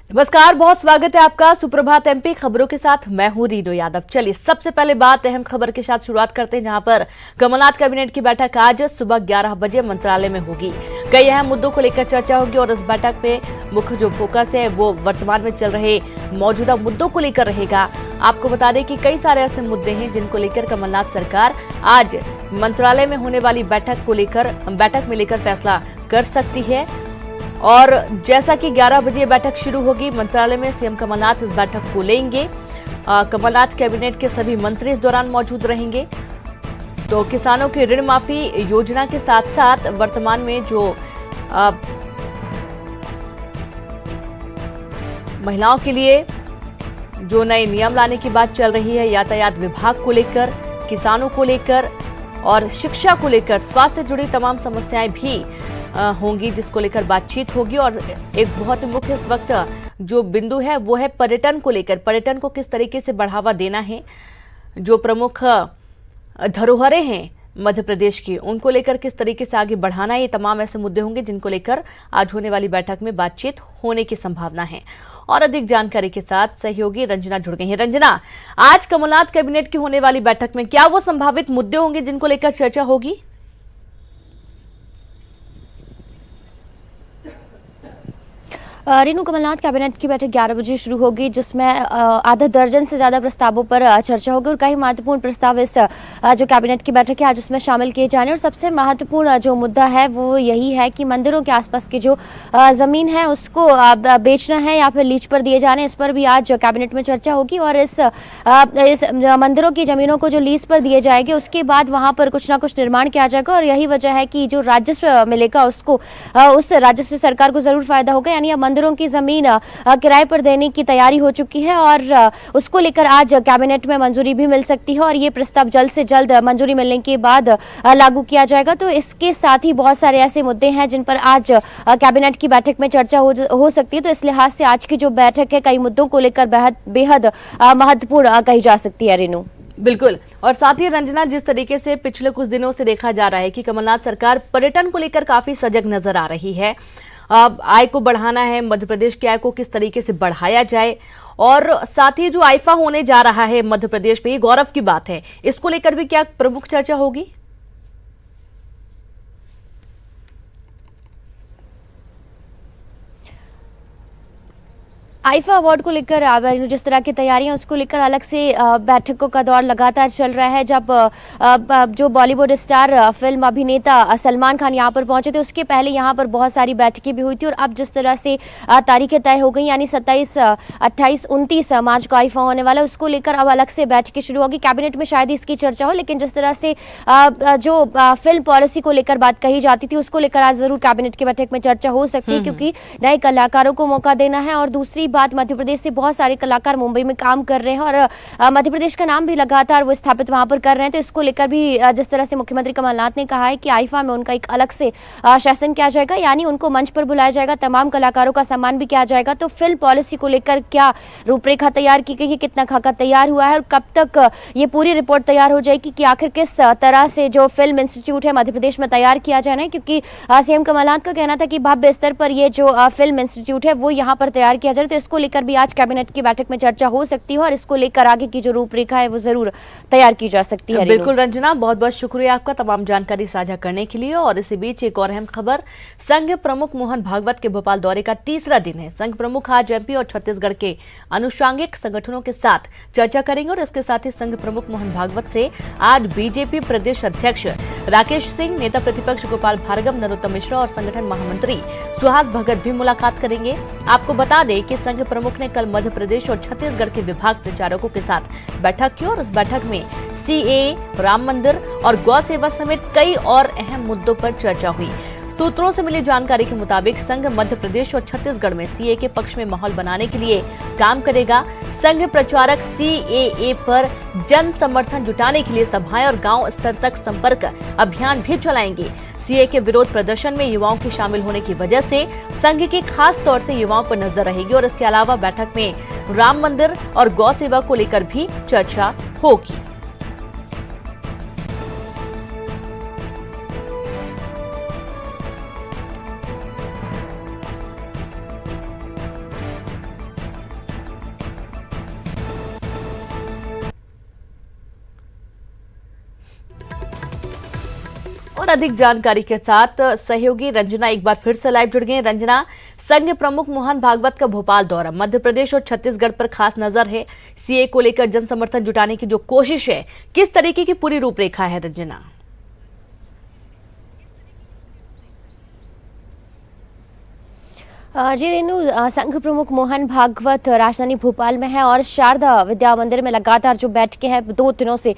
नमस्कार, बहुत स्वागत है आपका सुप्रभात एमपी खबरों के साथ। मैं हूं रीनो यादव। चलिए सबसे पहले बात अहम खबर के साथ शुरुआत करते हैं, जहां पर कमलनाथ कैबिनेट की बैठक आज सुबह 11 बजे मंत्रालय में होगी। कई अहम मुद्दों को लेकर चर्चा होगी और इस बैठक में मुख्य जो फोकस है वो वर्तमान में चल रहे मौजूदा मुद्दों को लेकर रहेगा। आपको बता दें कि कई सारे ऐसे मुद्दे हैं जिनको लेकर कमलनाथ सरकार आज मंत्रालय में होने वाली बैठक में लेकर फैसला कर सकती है। और जैसा कि 11 बजे ये बैठक शुरू होगी, मंत्रालय में सीएम कमलनाथ इस बैठक को लेंगे। कमलनाथ कैबिनेट के सभी मंत्री इस दौरान मौजूद रहेंगे। तो किसानों की ऋण माफी योजना के साथ साथ वर्तमान में जो महिलाओं के लिए जो नए नियम लाने की बात चल रही है, यातायात विभाग को लेकर, किसानों को लेकर और शिक्षा को लेकर, स्वास्थ्य से जुड़ी तमाम समस्याएं भी होंगी, जिसको लेकर बातचीत होगी। और एक बहुत ही मुख्य इस वक्त जो बिंदु है वो है पर्यटन को लेकर। पर्यटन को किस तरीके से बढ़ावा देना है, जो प्रमुख धरोहरें हैं मध्य प्रदेश की, उनको लेकर किस तरीके से आगे बढ़ाना है, ये तमाम ऐसे मुद्दे होंगे जिनको लेकर आज होने वाली बैठक में बातचीत होने की संभावना है। और अधिक जानकारी के साथ सहयोगी रंजना जुड़ गई हैं। रंजना, आज कमलनाथ कैबिनेट की होने वाली बैठक में क्या वो संभावित मुद्दे होंगे जिनको लेकर चर्चा होगी? रेणु, कमलनाथ कैबिनेट की बैठक 11 बजे शुरू होगी, जिसमें आधा दर्जन से ज्यादा प्रस्तावों पर चर्चा होगी और कई महत्वपूर्ण प्रस्ताव इस जो कैबिनेट की बैठक है आज उसमें शामिल किए जाने। और सबसे महत्वपूर्ण जो मुद्दा है वो यही है कि मंदिरों के आसपास की जो जमीन है उसको बेचना है या फिर लीज पर दिए जाने, इस पर भी आज कैबिनेट में चर्चा होगी। और इस मंदिरों की जमीनों को जो लीज पर दिए जाएंगे उसके बाद वहां पर कुछ ना कुछ निर्माण किया जाएगा और यही वजह है कि जो राजस्व मिलेगा उसको उस राजस्व सरकार को जरूर फायदा होगा। यानी मंदिरों की जमीन किराए पर देने की तैयारी हो चुकी है और उसको लेकर आज कैबिनेट में मंजूरी भी मिल सकती है और ये प्रस्ताव जल्द से जल्द मंजूरी मिलने के बाद लागू किया जाएगा। तो इसके साथ ही बहुत सारे ऐसे मुद्दे हैं जिन पर आज कैबिनेट की बैठक में चर्चा हो सकती है। तो इस लिहाज से आज की जो बैठक है कई मुद्दों को लेकर बेहद महत्वपूर्ण कही जा सकती है। रेणु, बिल्कुल। और साथ ही रंजना, जिस तरीके से पिछले कुछ दिनों से देखा जा रहा है कि कमलनाथ सरकार पर्यटन को लेकर काफी सजग नजर आ रही है। अब आय को बढ़ाना है, मध्य प्रदेश की आय को किस तरीके से बढ़ाया जाए, और साथ ही जो आईफा होने जा रहा है मध्य प्रदेश में, ये गौरव की बात है, इसको लेकर भी क्या प्रमुख चर्चा होगी? आईफा अवार्ड को लेकर जिस तरह की तैयारियां उसको लेकर अलग से बैठकों का दौर लगातार चल रहा है। जब जो बॉलीवुड स्टार फिल्म अभिनेता सलमान खान यहां पर पहुंचे थे उसके पहले यहां पर बहुत सारी बैठकें भी हुई थी और अब जिस तरह से तारीखें तय हो गई, यानी 27, 28, 29 मार्च को आईफा होने वाला है, उसको लेकर अब अलग से बैठकें शुरू होगी। कैबिनेट में शायद इसकी चर्चा हो, लेकिन जिस तरह से जो फिल्म पॉलिसी को लेकर बात कही जाती थी उसको लेकर आज जरूर कैबिनेट की बैठक में चर्चा हो सकती है, क्योंकि नए कलाकारों को मौका देना है। और दूसरी बात, मध्य प्रदेश से बहुत सारे कलाकार मुंबई में काम कर रहे हैं और मध्य प्रदेश का नाम भी लगातार वो स्थापित वहां पर कर रहे हैं। तो इसको लेकर भी जिस तरह से मुख्यमंत्री कमलनाथ ने कहा है कि आईफा में उनका एक अलग से शासन किया जाएगा, यानी उनको मंच पर बुलाया जाएगा, तमाम कलाकारों का सम्मान भी किया जाएगा। तो फिल्म पॉलिसी को लेकर क्या रूपरेखा तैयार की गई है, कितना खाका तैयार हुआ है और कब तक ये पूरी रिपोर्ट तैयार हो जाएगी कि आखिर किस तरह से जो फिल्म इंस्टीट्यूट है मध्य प्रदेश में तैयार किया जाना है, क्योंकि सीएम कमलनाथ का कहना था कि भव्य स्तर पर ये जो फिल्म इंस्टीट्यूट है वो यहाँ पर तैयार किया जाए। तो इसको लेकर भी आज कैबिनेट की बैठक में चर्चा हो सकती है और इसको लेकर आगे की जो रूपरेखा है वो जरूर तैयार की जा सकती है। बिल्कुल रंजना, बहुत बहुत शुक्रिया आपका तमाम जानकारी साझा करने के लिए। और इसी बीच एक और अहम खबर, संघ प्रमुख मोहन भागवत के भोपाल दौरे का तीसरा दिन है। संघ प्रमुख आज एमपी और छत्तीसगढ़ के अनुषंगिक संगठनों के साथ चर्चा करेंगे और इसके साथ ही संघ प्रमुख मोहन भागवत से आज बीजेपी प्रदेश अध्यक्ष राकेश सिंह, नेता प्रतिपक्ष गोपाल भार्गव, नरोत्तम मिश्रा और संगठन महामंत्री सुहास भगत भी मुलाकात करेंगे। आपको बता दें कि संघ प्रमुख ने कल मध्य प्रदेश और छत्तीसगढ़ के विभाग प्रचारकों के साथ बैठक की और इस बैठक में सीएए, राम मंदिर और गौ सेवा समेत कई और अहम मुद्दों पर चर्चा हुई। सूत्रों से मिली जानकारी के मुताबिक संघ मध्य प्रदेश और छत्तीसगढ़ में सीएए के पक्ष में माहौल बनाने के लिए काम करेगा। संघ प्रचारक सीएए पर जन समर्थन जुटाने के लिए सभाएं और गांव स्तर तक संपर्क अभियान भी चलाएंगे। सीए के विरोध प्रदर्शन में युवाओं के शामिल होने की वजह से संघ की खास तौर से युवाओं पर नजर रहेगी और इसके अलावा बैठक में राम मंदिर और गौ सेवा को लेकर भी चर्चा होगी। और अधिक जानकारी के साथ सहयोगी रंजना एक बार फिर से लाइव जुड़ गए। रंजना, संघ प्रमुख मोहन भागवत का भोपाल दौरा, मध्य प्रदेश और छत्तीसगढ़ पर खास नजर है। सीए को लेकर जन समर्थन जुटाने की जो कोशिश है, किस तरीके की पूरी रूपरेखा है रंजना? जी रेनू, संघ प्रमुख मोहन भागवत राजधानी भोपाल में है और शारदा विद्या मंदिर में लगातार जो बैठकें हैं 2 दिनों से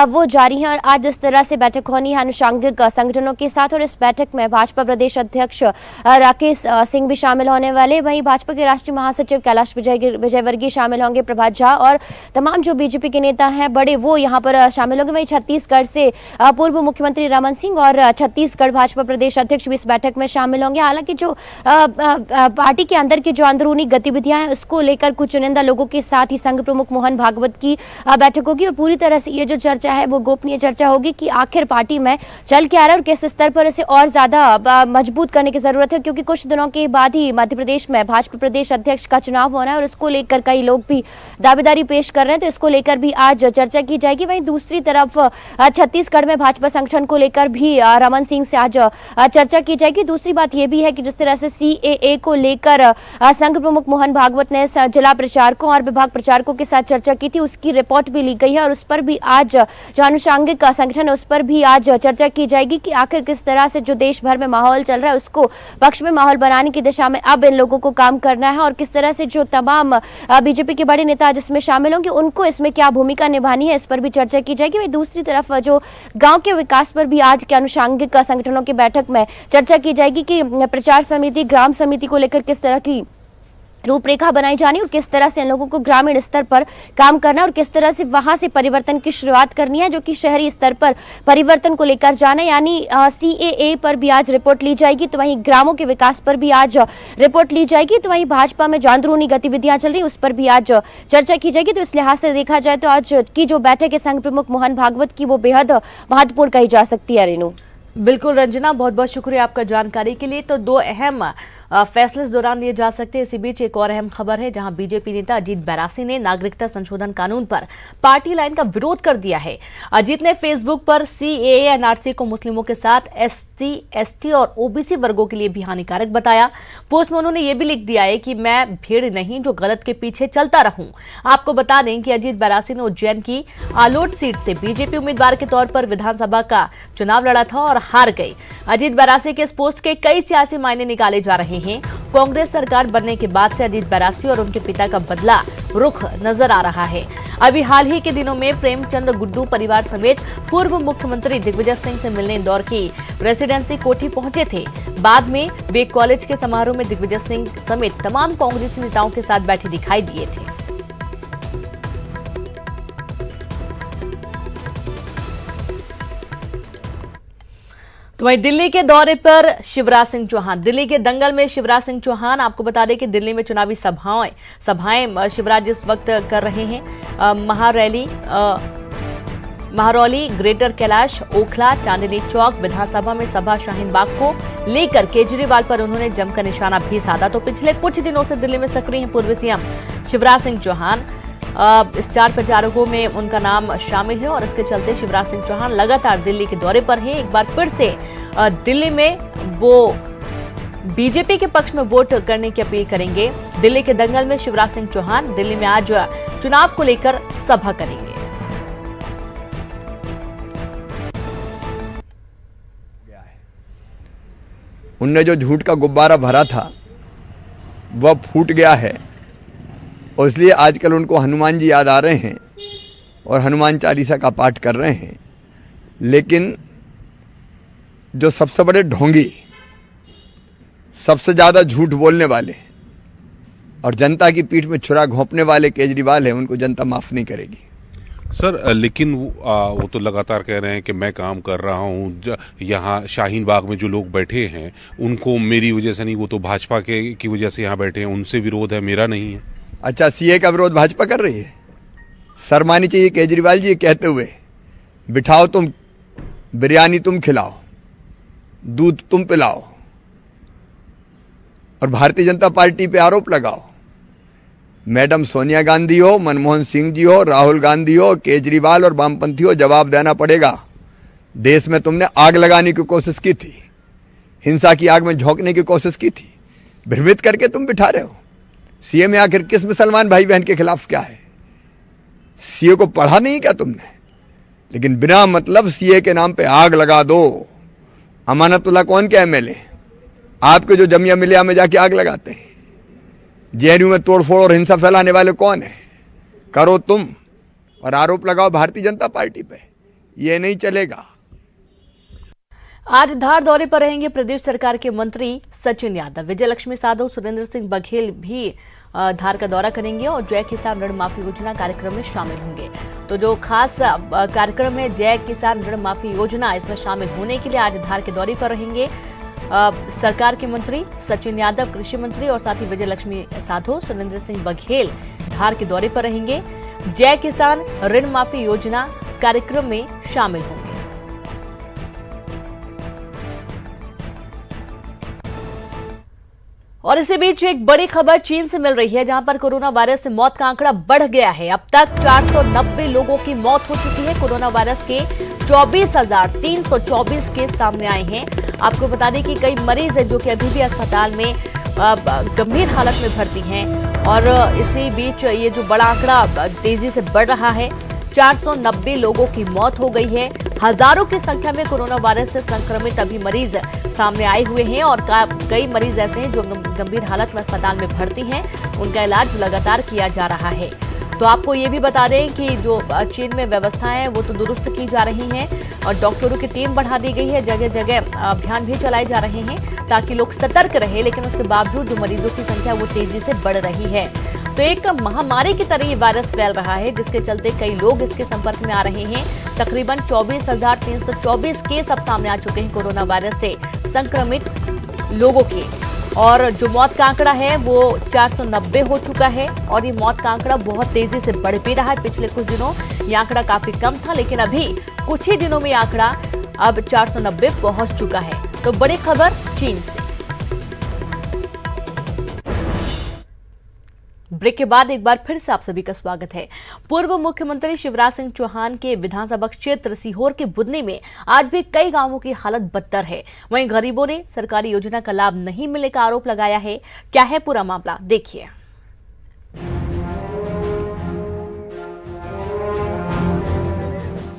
वो जारी हैं। और आज जिस तरह से बैठक होनी है अनुषंगिक संगठनों के साथ, और इस बैठक में भाजपा प्रदेश अध्यक्ष राकेश सिंह भी शामिल होने वाले, वहीं भाजपा के राष्ट्रीय महासचिव कैलाश विजयवर्गीय शामिल होंगे, प्रभात झा और तमाम जो बीजेपी के नेता हैं बड़े वो यहाँ पर शामिल होंगे। वहीं छत्तीसगढ़ से पूर्व मुख्यमंत्री रमन सिंह और छत्तीसगढ़ भाजपा प्रदेश अध्यक्ष भी इस बैठक में शामिल होंगे। हालांकि जो पार्टी के अंदर की जो अंदरूनी गतिविधियां हैं उसको लेकर कुछ चुनिंदा लोगों के साथ ही संघ प्रमुख मोहन भागवत की बैठक होगी और पूरी तरह से ये जो चर्चा है वो गोपनीय चर्चा होगी कि आखिर पार्टी में चल के आ रहा है और किस स्तर पर इसे और ज्यादा मजबूत करने की जरूरत है, क्योंकि कुछ दिनों के बाद ही मध्य प्रदेश में भाजपा प्रदेश अध्यक्ष का चुनाव होना है और इसको लेकर कई लोग भी दावेदारी पेश कर रहे हैं, तो इसको लेकर भी आज चर्चा की जाएगी। वहीं दूसरी तरफ छत्तीसगढ़ में भाजपा संगठन को लेकर भी रमन सिंह से आज चर्चा की जाएगी। दूसरी बात यह भी है कि जिस तरह से सीएए को लेकर संघ प्रमुख मोहन भागवत ने जिला प्रचारकों और विभाग प्रचारकों के साथ चर्चा की थी, उसकी रिपोर्ट भी ली गई है और उस पर भी आज जो अनुषंगिक संगठन है उस पर भी आज चर्चा की जाएगी कि आखिर किस तरह से जो देश भर में माहौल चल रहा है उसको पक्ष में माहौल बनाने की दिशा में अब इन लोगों को काम करना है और किस तरह से जो तमाम बीजेपी के बड़े नेता जिसमें शामिल होंगे उनको इसमें क्या भूमिका निभानी है, इस पर भी चर्चा की जाएगी। वहीं दूसरी तरफ जो गांव के विकास पर भी आज के अनुषंगिक संगठनों की बैठक में चर्चा की जाएगी कि प्रचार समिति, ग्राम समिति को लेकर किस तरह की रूपरेखा बनाई जानी और किस तरह से इन लोगों को ग्रामीण स्तर पर काम करना और किस तरह से वहां से परिवर्तन की शुरुआत करनी है जो कि शहरी स्तर पर परिवर्तन को लेकर जाना, यानी सीएए पर भी आज रिपोर्ट ली जाएगी। तो वहीं ग्रामों के विकास पर भी आज रिपोर्ट ली जाएगी। तो वहीं भाजपा में जो अंदरूनी गतिविधियां चल रही उस पर भी आज चर्चा की जाएगी। तो इस लिहाज से देखा जाए तो आज की जो बैठक है संघ प्रमुख मोहन भागवत की वो बेहद महत्वपूर्ण कही जा सकती है। रेनू, बिल्कुल रंजना, बहुत बहुत शुक्रिया आपका जानकारी के लिए। तो 2 अहम फैसले इस दौरान लिए जा सकते हैं। इसी बीच एक और अहम खबर है जहां बीजेपी नेता अजीत बैरासी ने नागरिकता संशोधन कानून पर पार्टी लाइन का विरोध कर दिया है। अजीत ने फेसबुक पर सीएए एनआरसी को मुस्लिमों के साथ एससी, एसटी और ओबीसी वर्गों के लिए भी हानिकारक बताया। पोस्ट में उन्होंने ये भी लिख दिया है कि मैं भीड़ नहीं जो गलत के पीछे चलता रहूं। आपको बता दें कि अजीत बैरासी ने उज्जैन की आलोट सीट से बीजेपी उम्मीदवार के तौर पर विधानसभा का चुनाव लड़ा था और हार गई। अजीत बैरासी के इस पोस्ट के कई सियासी मायने निकाले जा रहे हैं। कांग्रेस सरकार बनने के बाद से अजीत बैरासी और उनके पिता का बदला रुख नजर आ रहा है। अभी हाल ही के दिनों में प्रेमचंद गुड्डू परिवार समेत पूर्व मुख्यमंत्री दिग्विजय सिंह से मिलने इंदौर की रेसिडेंसी कोठी पहुंचे थे। बाद में वे कॉलेज के समारोह में दिग्विजय सिंह समेत तमाम कांग्रेसी नेताओं के साथ बैठे दिखाई दिए थे। तो वहीं दिल्ली के दौरे पर शिवराज सिंह चौहान, दिल्ली के दंगल में शिवराज सिंह चौहान, आपको बता दें कि दिल्ली में चुनावी सभाएं शिवराज इस वक्त कर रहे हैं। महारौली, ग्रेटर कैलाश, ओखला, चांदनी चौक विधानसभा में सभा शाहीन बाग को लेकर केजरीवाल पर उन्होंने जमकर निशाना भी साधा। तो पिछले कुछ दिनों से दिल्ली में सक्रिय हैं पूर्व सीएम शिवराज सिंह चौहान। स्टार प्रचारकों में उनका नाम शामिल है और इसके चलते शिवराज सिंह चौहान लगातार दिल्ली के दौरे पर हैं। एक बार फिर से दिल्ली में वो बीजेपी के पक्ष में वोट करने की अपील करेंगे। दिल्ली के दंगल में शिवराज सिंह चौहान दिल्ली में आज चुनाव को लेकर सभा करेंगे। उनने जो झूठ का गुब्बारा भरा था वह फूट गया है और इसलिए आजकल उनको हनुमान जी याद आ रहे हैं और हनुमान चालीसा का पाठ कर रहे हैं। लेकिन जो सबसे बड़े ढोंगी, सबसे ज़्यादा झूठ बोलने वाले और जनता की पीठ में छुरा घोंपने वाले केजरीवाल हैं, उनको जनता माफ़ नहीं करेगी। सर, लेकिन वो तो लगातार कह रहे हैं कि मैं काम कर रहा हूँ। यहाँ शाहीन बाग में जो लोग बैठे हैं उनको मेरी वजह से नहीं, वो तो भाजपा की वजह से यहाँ बैठे हैं, उनसे विरोध है, मेरा नहीं है। अच्छा, सीए का विरोध भाजपा कर रही है? शर्म आनी चाहिए केजरीवाल जी कहते हुए, बिठाओ तुम, बिरयानी तुम खिलाओ, दूध तुम पिलाओ और भारतीय जनता पार्टी पे आरोप लगाओ। मैडम सोनिया गांधी हो, मनमोहन सिंह जी हो, राहुल गांधी हो, केजरीवाल और वामपंथी हो, जवाब देना पड़ेगा। देश में तुमने आग लगाने की कोशिश की थी, हिंसा की आग में झोंकने की कोशिश की थी, भ्रमित करके तुम बिठा रहे हो। सीए में आखिर किस मुसलमान भाई बहन के खिलाफ क्या है? सीए को पढ़ा नहीं क्या तुमने? लेकिन बिना मतलब सीए के नाम पे आग लगा दो। अमानतुल्लाह कौन के एमएलए? आपके जो जमिया मिलिया में जाके आग लगाते हैं। जेएनयू में तोड़फोड़ और हिंसा फैलाने वाले कौन है? करो तुम और आरोप लगाओ भारतीय जनता पार्टी पे। ये नहीं चलेगा। आज धार दौरे पर रहेंगे प्रदेश सरकार के मंत्री सचिन यादव। विजय लक्ष्मी साधो, सुरेंद्र सिंह बघेल भी धार का दौरा करेंगे और जय किसान ऋण माफी योजना कार्यक्रम में शामिल होंगे। तो जो खास कार्यक्रम है जय किसान ऋण माफी योजना, इसमें शामिल होने के लिए आज धार के दौरे पर रहेंगे सरकार के मंत्री सचिन यादव, कृषि मंत्री और साथ ही विजय लक्ष्मी साधो, सुरेंद्र सिंह बघेल धार के दौरे पर रहेंगे। जय किसान ऋण माफी योजना कार्यक्रम में शामिल होंगे। और इसी बीच एक बड़ी खबर चीन से मिल रही है, जहां पर कोरोना वायरस से मौत का आंकड़ा बढ़ गया है। अब तक 490 लोगों की मौत हो चुकी है। कोरोना वायरस के 24,324 केस सामने आए हैं। आपको बता दें कि कई मरीज हैं जो कि अभी भी अस्पताल में गंभीर हालत में भर्ती हैं। और इसी बीच ये जो बड़ा आंकड़ा तेजी से बढ़ रहा है, 490 लोगों की मौत हो गई है। हजारों की संख्या में कोरोना वायरस से संक्रमित अभी मरीज सामने आए हुए हैं और कई मरीज ऐसे हैं जो गंभीर हालत में अस्पताल में भर्ती हैं। उनका इलाज लगातार किया जा रहा है। तो आपको ये भी बता दें कि जो चीन में व्यवस्थाएं हैं वो तो दुरुस्त की जा रही हैं और डॉक्टरों की टीम बढ़ा दी गई है। जगह जगह अभियान भी चलाए जा रहे हैं ताकि लोग सतर्क रहे, लेकिन उसके बावजूद जो मरीजों की संख्या वो तेजी से बढ़ रही है। तो एक महामारी की तरह ये वायरस फैल रहा है, जिसके चलते कई लोग इसके संपर्क में आ रहे हैं। तकरीबन 24,324 केस अब सामने आ चुके हैं कोरोना वायरस से संक्रमित लोगों के। और जो मौत का आंकड़ा है वो 490 हो चुका है और ये मौत का आंकड़ा बहुत तेजी से बढ़ भी रहा है। पिछले कुछ दिनों ये आंकड़ा काफी कम था, लेकिन अभी कुछ ही दिनों में ये आंकड़ा अब 490 पहुंच चुका है। तो बड़ी खबर चीन से। ब्रेक के बाद एक बार फिर से आप सभी का स्वागत है। पूर्व मुख्यमंत्री शिवराज सिंह चौहान के विधानसभा क्षेत्र सीहोर के बुदनी में आज भी कई गांवों की हालत बदतर है। वहीं गरीबों ने सरकारी योजना का लाभ नहीं मिलने का आरोप लगाया है। क्या है पूरा मामला, देखिए।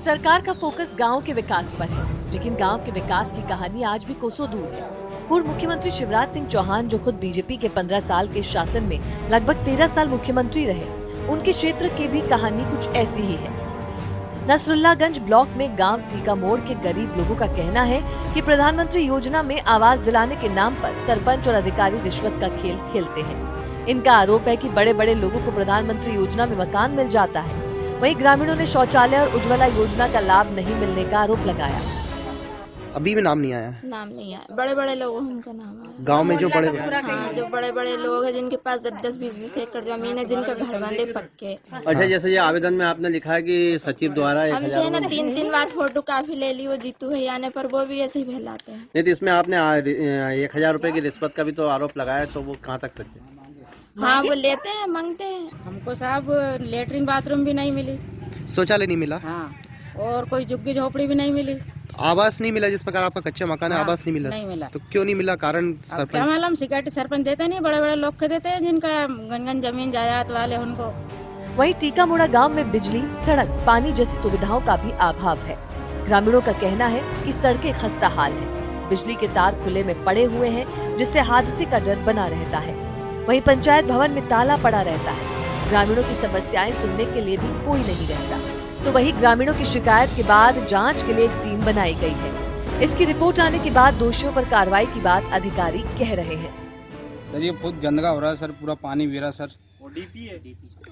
सरकार का फोकस गांव के विकास पर है, लेकिन गांव के विकास की कहानी आज भी कोसों दूर है। पूर्व मुख्यमंत्री शिवराज सिंह चौहान, जो खुद बीजेपी के 15 साल के शासन में लगभग 13 साल मुख्यमंत्री रहे, उनके क्षेत्र की भी कहानी कुछ ऐसी ही है। नसरुल्लागंज ब्लॉक में गांव टीका मोड़ के गरीब लोगों का कहना है कि प्रधानमंत्री योजना में आवास दिलाने के नाम पर सरपंच और अधिकारी रिश्वत का खेल खेलते हैं। इनका आरोप है कि बड़े बड़े लोगों को प्रधानमंत्री योजना में मकान मिल जाता है। वहीं ग्रामीणों ने शौचालय और उज्ज्वला योजना का लाभ नहीं मिलने का आरोप लगाया। अभी भी नाम नहीं आया। नाम नहीं आया। बड़े बड़े लोगों उनका नाम आया। गांव में जो बड़े जो बड़े बड़े लोग हैं जिनके पास 10-20 एकड़ जमीन है, जिनके घर वाले पक्के। अच्छा, जैसे ये आवेदन में आपने लिखा है कि सचिव द्वारा हमसे ना 3-3 बार फोटो काफी ले ली वो जीतू भैया ने, पर वो भी ऐसे ही फैलाते हैं। नहीं तो इसमें आपने 1,000 रुपए की रिश्वत का भी तो आरोप लगाया, तो वो कहाँ तक सच है? हाँ, वो लेते हैं, मांगते हैं। हमको साहब लेटरिन बाथरूम भी नहीं मिली, शौचालय नहीं मिला, हाँ, और कोई झुग्गी झोपड़ी भी नहीं मिली, आवास नहीं मिला। जिस प्रकार आपका कच्चा मकान है, आवास नहीं मिला। नहीं मिला। तो क्यों नहीं मिला? कारण अब क्या मालूम, सिक्योरिटी सरपंच देते नहीं, बड़े बड़े लोग के देते हैं जिनका गनगन जमीन जायदाद वाले उनको। वहीं टीकामोड़ा गांव में बिजली, सड़क, पानी जैसी सुविधाओं का भी अभाव है। ग्रामीणों का कहना है कि सड़कें खस्ता हाल है, बिजली के तार खुले में पड़े हुए हैं, जिससे हादसे का डर बना रहता है। वहीं पंचायत भवन में ताला पड़ा रहता है। ग्रामीणों की समस्याएं सुनने के लिए भी कोई नहीं रहता। तो वही ग्रामीणों की शिकायत के बाद जांच के लिए एक टीम बनाई गई है। इसकी रिपोर्ट आने के बाद दोषियों पर कार्रवाई की बात अधिकारी कह रहे हैं। सर ये बहुत गंदगा हो रहा है सर, पूरा पानी बह रहा है सर।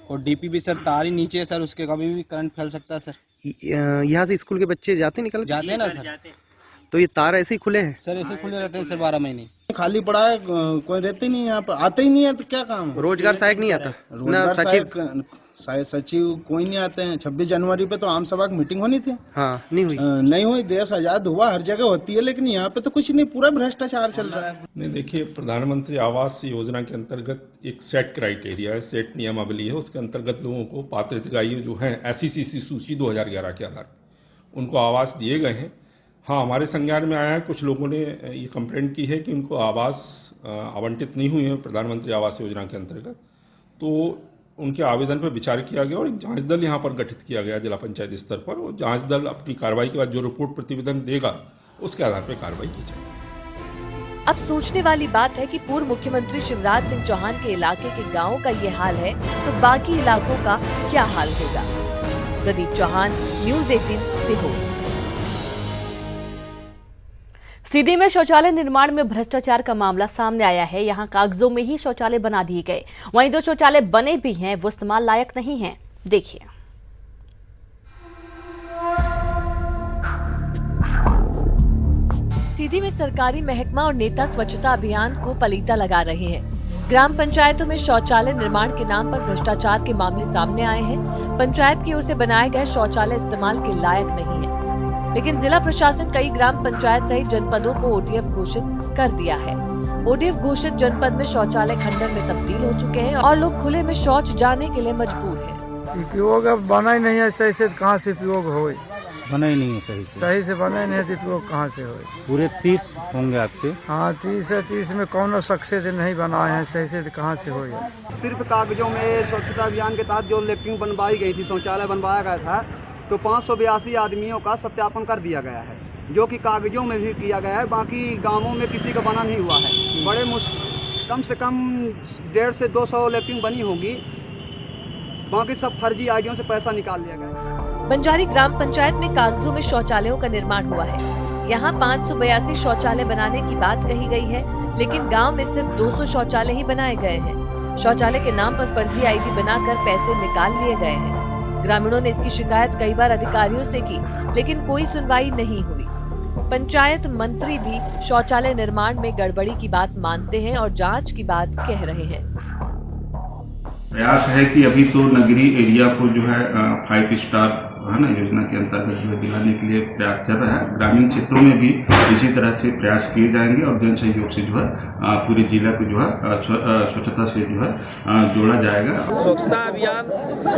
और डीपी भी सर, तार ही नीचे है सर, उसके कभी भी करंट फैल सकता है सर। यहाँ से स्कूल के बच्चे निकल जाते हैं ना सर, तो ये तार ऐसे ही खुले हैं सर, ऐसे खुले रहते हैं सर 12 महीने। खाली पड़ा है, कोई रहते नहीं यहाँ पर, आते ही नहीं है, तो क्या काम है? रोजगार सहायक नहीं आता ना, सचिव कोई नहीं आते हैं। 26 जनवरी पे तो आम सभा की मीटिंग होनी थी, हाँ नहीं हुई। नहीं हुई। देश आजाद हुआ, हर जगह होती है, लेकिन यहाँ पे तो कुछ नहीं, पूरा भ्रष्टाचार चल रहा है। नहीं, देखिए, प्रधानमंत्री आवास योजना के अंतर्गत एक सेट क्राइटेरिया है, सेट नियमावली है। उसके अंतर्गत लोगों को पात्र हितग्राही जो है SECC सूची 2011 के आधार पर उनको आवास दिए गए हैं। हाँ, हमारे संज्ञान में आया है, कुछ लोगों ने ये कंप्लेंट की है कि उनको आवास आवंटित नहीं हुई है प्रधानमंत्री आवास योजना के अंतर्गत। तो उनके आवेदन पर विचार किया गया और एक जांच दल यहाँ पर गठित किया गया जिला पंचायत स्तर पर। और जांच दल अपनी कार्रवाई के बाद जो रिपोर्ट प्रतिवेदन देगा उसके आधार पर कार्रवाई की जाएगी। अब सोचने वाली बात है कि पूर्व मुख्यमंत्री शिवराज सिंह चौहान के इलाके के गांवों का ये हाल है तो बाकी इलाकों का क्या हाल होगा। प्रदीप चौहान, न्यूज़ 18 सीहोर। सीधी में शौचालय निर्माण में भ्रष्टाचार का मामला सामने आया है। यहां कागजों में ही शौचालय बना दिए गए, वहीं जो शौचालय बने भी हैं वो इस्तेमाल लायक नहीं हैं। देखिए। सीधी में सरकारी महकमा और नेता स्वच्छता अभियान को पलीता लगा रहे हैं। ग्राम पंचायतों में शौचालय निर्माण के नाम पर भ्रष्टाचार के मामले सामने आए हैं। पंचायत की ओर से बनाए गए शौचालय इस्तेमाल के लायक नहीं है, लेकिन जिला प्रशासन कई ग्राम पंचायत सहित जनपदों को ओडीएफ घोषित कर दिया है। ओडीएफ घोषित जनपद में शौचालय खंडर में तब्दील हो चुके हैं और लोग खुले में शौच जाने के लिए मजबूर हैं। उपयोग अब बना ही नहीं है सही से, कहाँ से उपयोग हो? बना ही नहीं है सही से बना ही नहीं है, उपयोग कहाँ से हो? पूरे 30 होंगे आपके। हाँ 30 है, 30 में कौन सक्सेस नहीं बनाए हैं सही से, कहाँ से हो? सिर्फ कागजों में स्वच्छता अभियान के तहत जो लैट्रिन बनवाई गई थी, शौचालय बनवाया गया था, तो 582 आदमियों का सत्यापन कर दिया गया है, जो कि कागजों में भी किया गया है। बाकी गांवों में किसी का बना नहीं हुआ है। बड़े कम से कम 150 से 200 लैट्रिन बनी होगी, बाकी सब फर्जी आईडियों से पैसा निकाल लिया गया। बंजारी ग्राम पंचायत में कागजों में शौचालयों का निर्माण हुआ है। यहाँ 582 शौचालय बनाने की बात कही गई है, लेकिन गाँव में सिर्फ 200 शौचालय ही बनाए गए हैं। शौचालय के नाम पर फर्जी आईडी बनाकर पैसे निकाल लिए गए हैं। ग्रामीणों ने इसकी शिकायत कई बार अधिकारियों से की, लेकिन कोई सुनवाई नहीं हुई। पंचायत मंत्री भी शौचालय निर्माण में गड़बड़ी की बात मानते हैं और जांच की बात कह रहे हैं। प्रयास है कि अभी तो नगरीय एरिया को जो है 5 स्टार है ना योजना के अंतर्गत जो है दिलाने के लिए प्रयास चल रहा है। ग्रामीण क्षेत्रों में भी इसी तरह से प्रयास किए जाएंगे और जन सहयोग से जो है पूरे जिला को जो है स्वच्छता से जो है जोड़ा जाएगा। स्वच्छता अभियान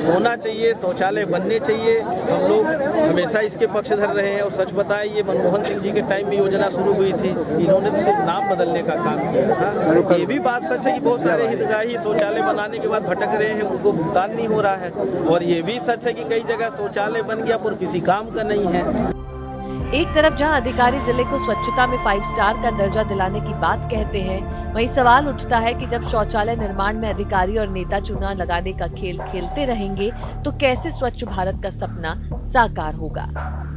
होना चाहिए, शौचालय बनने चाहिए। हम लोग हमेशा इसके पक्षधर रहे हैं और सच बताएं, ये मनमोहन सिंह जी के टाइम में योजना शुरू हुई थी, इन्होंने तो सिर्फ नाम बदलने का काम किया था। ये भी बात सच है कि बहुत सारे हितग्राही शौचालय बनाने के बाद भटक रहे हैं, उनको भुगतान नहीं हो रहा है। और ये भी सच है कि कई जगह शौचालय बन गया पर किसी काम का नहीं है। एक तरफ जहां अधिकारी जिले को स्वच्छता में 5 स्टार का दर्जा दिलाने की बात कहते हैं, वहीं सवाल उठता है कि जब शौचालय निर्माण में अधिकारी और नेता चुनाव लगाने का खेल खेलते रहेंगे तो कैसे स्वच्छ भारत का सपना साकार होगा।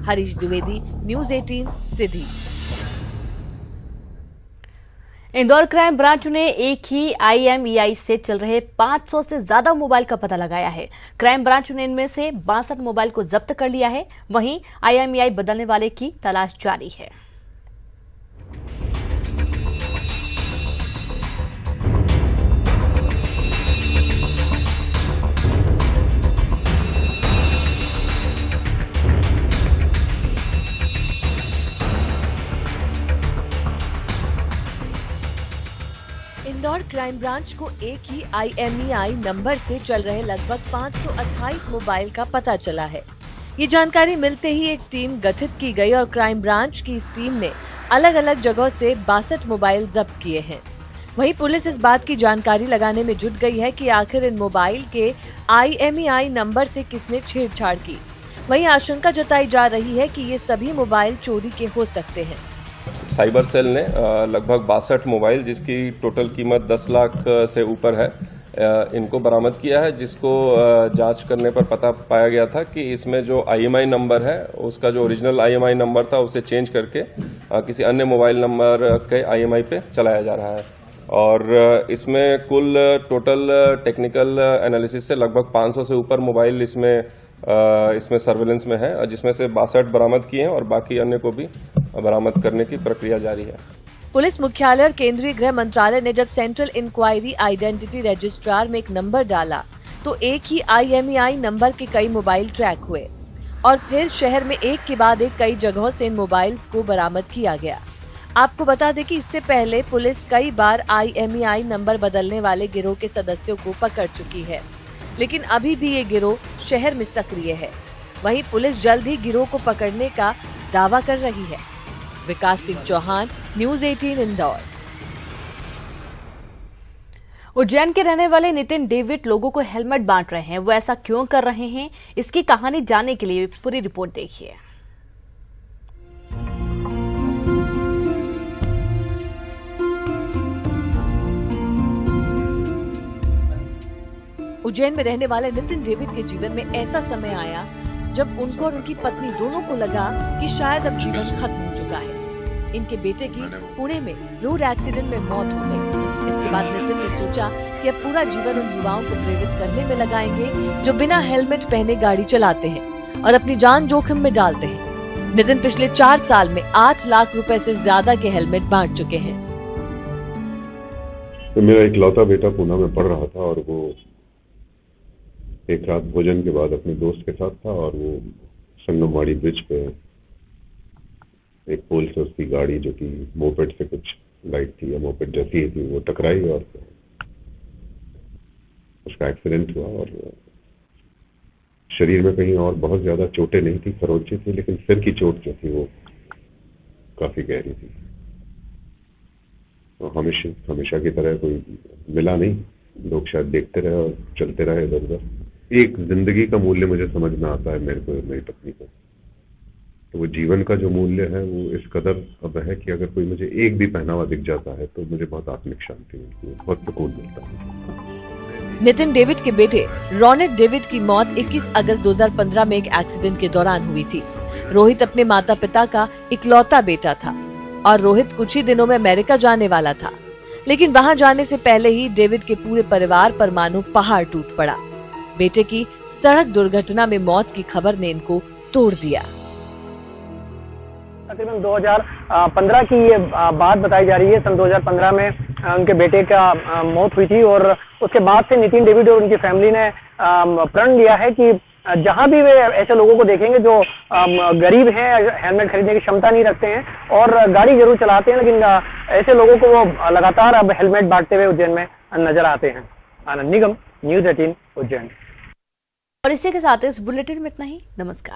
हरीश द्विवेदी, न्यूज़ 18 सीधी। इंदौर क्राइम ब्रांच ने एक ही IMEI से चल रहे 500 से ज्यादा मोबाइल का पता लगाया है। क्राइम ब्रांच ने इनमें से 62 मोबाइल को जब्त कर लिया है। वहीं IMEI बदलने वाले की तलाश जारी है। इंदौर क्राइम ब्रांच को एक ही IMEI नंबर से चल रहे लगभग 528 मोबाइल का पता चला है। ये जानकारी मिलते ही एक टीम गठित की गई और क्राइम ब्रांच की इस टीम ने अलग अलग जगहों से 62 मोबाइल जब्त किए हैं। वहीं पुलिस इस बात की जानकारी लगाने में जुट गई है कि आखिर इन मोबाइल के IMEI नंबर से किसने छेड़छाड़ की। वहीं आशंका जताई जा रही है कि ये सभी मोबाइल चोरी के हो सकते हैं। साइबर सेल ने लगभग 62 मोबाइल, जिसकी टोटल कीमत 10 लाख से ऊपर है, इनको बरामद किया है, जिसको जांच करने पर पता पाया गया था कि इसमें जो IMEI नंबर है उसका जो ओरिजिनल IMEI नंबर था उसे चेंज करके किसी अन्य मोबाइल नंबर के IMEI पे चलाया जा रहा है। और इसमें कुल टोटल टेक्निकल एनालिसिस से लगभग 500 से ऊपर मोबाइल इसमें सर्वेलेंस में है, जिसमें से 62 बरामद किए हैं और बाकी अन्य को भी बरामद करने की प्रक्रिया जारी है। पुलिस मुख्यालय और केंद्रीय गृह मंत्रालय ने जब सेंट्रल इंक्वायरी आइडेंटिटी रजिस्ट्रार में एक नंबर डाला तो एक ही IMEI नंबर के कई मोबाइल ट्रैक हुए और फिर शहर में एक के बाद एक कई जगहों से इन मोबाइल्स को बरामद किया गया। आपको बता दें कि इससे पहले पुलिस कई बार IMEI नंबर बदलने वाले गिरोह के सदस्यों को पकड़ चुकी है, लेकिन अभी भी ये गिरोह शहर में सक्रिय है। वहीं पुलिस जल्द ही गिरोह को पकड़ने का दावा कर रही है। विकास सिंह चौहान, न्यूज 18 इंदौर। उज्जैन के रहने वाले नितिन डेविड लोगों को हेलमेट बांट रहे हैं। वो ऐसा क्यों कर रहे हैं, इसकी कहानी जानने के लिए पूरी रिपोर्ट देखिए। उज्जैन में रहने वाले नितिन डेविड के जीवन में ऐसा समय आया जब उनको और उनकी पत्नी दोनों को लगा कि शायद अब जीवन खत्म हो चुका है। इनके बेटे की पुणे में रोड एक्सीडेंट में मौत हो गई। इसके बाद नितिन ने सोचा कि अब पूरा जीवन उन युवाओं को प्रेरित करने में लगाएंगे जो बिना हेलमेट पहने गाड़ी चलाते हैं और अपनी जान जोखिम में डालते हैं। नितिन पिछले 4 साल में 8 लाख रुपए से ज्यादा के हेलमेट बांट चुके हैं। तो मेरा इकलौता बेटा पुणे में पढ़ रहा था और वो एक रात भोजन के बाद अपने दोस्त के साथ था और वो संगमवाड़ी ब्रिज पे एक पोल से उसकी गाड़ी जो कि मोपेड से कुछ लाइट थी या मोपेड जैसी ही थी वो टकराई और उसका एक्सीडेंट हुआ। और शरीर में कहीं और बहुत ज्यादा चोटें नहीं थी, खरोंचे थी, लेकिन सिर की चोट जो थी वो काफी गहरी थी। तो हमेशा की तरह कोई मिला नहीं, लोग शायद देखते रहे और चलते रहे इधर उधर। एक जिंदगी का मूल्य मुझे समझ में आता है, मेरे को, मेरी पत्नी को। तो वो जीवन का जो मूल्य है वो इस कदर अब है कि अगर कोई मुझे एक भी पहनावा दिख जाता है तो मुझे बहुत आत्मिक शांति मिलती है, बहुत सुकून मिलता है। नितिन डेविड के बेटे रोनित डेविड की मौत 21 अगस्त 2015 में एक एक्सीडेंट के दौरान हुई थी। रोहित अपने माता पिता का इकलौता बेटा था और रोहित कुछ ही दिनों में अमेरिका जाने वाला था, लेकिन वहां जाने से पहले ही डेविड के पूरे परिवार पर मानो पहाड़ टूट पड़ा। बेटे की सड़क दुर्घटना में मौत की खबर ने इनको तोड़ दिया। तकरीबन 2015 की ये बात बताई जा रही है। सन 2015 में उनके बेटे का मौत हुई थी और उसके बाद से नितिन डेविड और उनकी फैमिली ने प्रण लिया है कि जहां भी वे ऐसे लोगों को देखेंगे जो गरीब हैं, हेलमेट खरीदने की क्षमता नहीं रखते हैं और गाड़ी जरूर चलाते हैं, लेकिन ऐसे लोगों को वो लगातार अब हेलमेट बांटते हुए उज्जैन में नजर आते हैं। आनंद निगम, न्यूज 18 उज्जैन। और इसी के साथ इस बुलेटिन में इतना ही। नमस्कार।